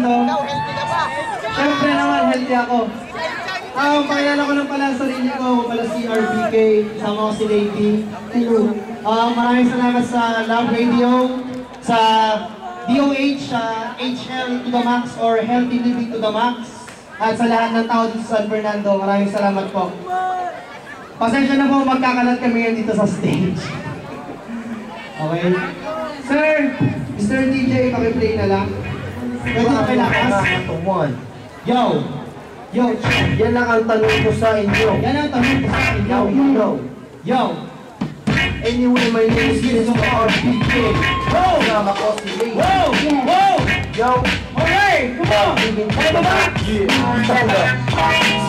dito. Siyempre naman, healthy ako. Pakilala ko lang pala ang sarili ko. Ako pala si RPK. Kasama ko si Lady. Maraming salamat sa Love Radio, sa DOH, sa HL to the Max or Healthy Living to the Max. At sa lahat ng tao dito sa San Fernando, maraming salamat po. Pasensya na po, magkakalat kami ngayon dito sa stage. Okay? Sir, Mr. DJ, pakiplay na lang. Pwede na kailangas? Yo! Yo! Yan lang ang tanong ko sa inyo. Yan ang tanong ko sa inyo. Yo! Anyway, my name is Mr. RPK. Wow! Kasama ko si Ray. Wow! Wow! Yo! Okay! Come on! Ano ba? Stand up!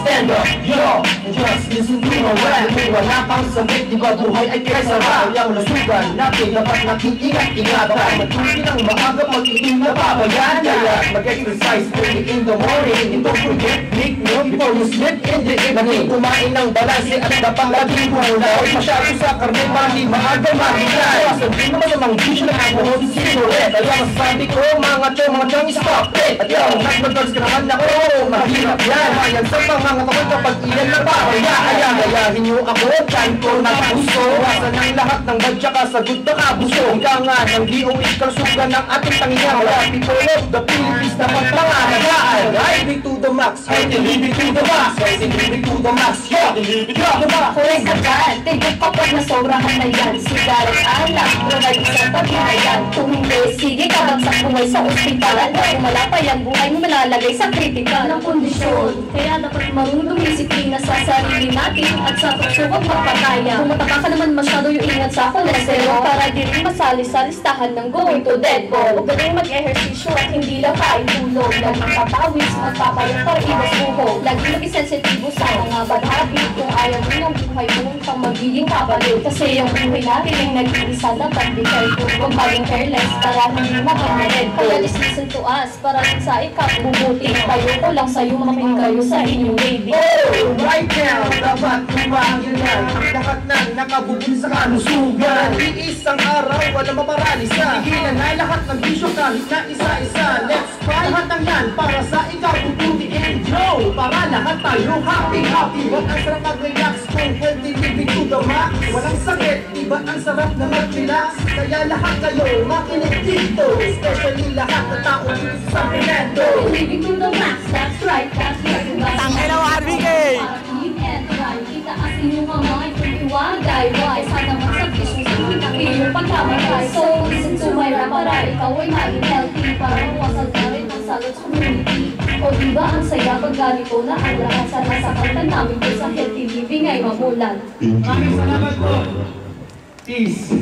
Stand up! Yo! Just listen to my rap. Kung wala pang sabit, di ba buhay ay kaisara? Yung lasugan natin, dapat nakiingat-ingatan. Matuloy ng maaga pag-iing nababayan. Kaya mag-exercise early in the morning. And don't forget, make milk before you sleep in the evening. Kumain ng balanse at dapat laging hulay. Masyado sa karne para di maaga maghintay. Sabihin naman namang bisyo na ako si Sinoret. Kaya masasabi ko, mga chong stop it. At yung nag-drugs ka naman ako, mahirap yan. Mayan sa pangangatawan kapag iyan na bahaya. Ayahin niyo ako, kanto na puso. Wasan ng lahat ng badya ka, sagot na kabuso. Ika nga ng DOH kalsugan ng ating tangina. Wala people of the Philippines na magpangalagaan. Living to the max, living to the max. Living to the max, living to the max. Huwag agad, tigil kapag nasobrahan na yan. Sigaret alak, provide sa pagkinayan. Kung hindi, sige kabagsak buhay sa ospital. Kung malapay ang buhay mo malalagay sa kritikal ng kondisyon. Kaya dapat marunong disiplina sa sarili natin at sa pagsubok magpataya. Kung mataba ka naman masyado yung ingat sa kolesterol para di rin masali sa listahan ng going to dead ball. Huwag galing mag-ehersisyo at hindi lang kain tulog. Laging papawis, magpapayang para iwas buhok. Laging mag-sensitibo sa mga bad habit. Kung ayaw mo yung buhay mo, kang magiging kapalit. Kasi yung buhay natin ay nag-iisa dapat di careful. Huwag maging careless para hindi makamalit. Kaya listen to us para rin sa ikabubuti. Tayo ko lang sa'yo, making kayo sa inyong baby. Oh, right now, dapat kumangin yan. Lahat ng nakabubuli sa kalusugan. Iisang araw, wala maparalisa. Higilan na lahat ng bisyo kahit na isa-isa. Let's try lahat ng yan para sa ikabubuti. Enjoy, para lahat tayo happy. Wag ang sarap mag-relax kung healthy living to the max. Walang sakit, iba ang sarap na mag-relax. Kaya lahat kayo makinig dito. Especially lahat na tao dito sa San Fernando. Living to the max, that's right, that's right. Tangay na RPK! Kita kasi yung mga ipag-iwagay. Why? Sana magsabis mo sa iyong pagkamatay. So listen to my rap para ikaw ay maging healthy. Para mawasal ka rin ang salot sa community. O diba ang saya pag ganito na ang lahat sa nasa kanta namin ko sa healthy living ay mamulan. Maraming salamat po. Peace.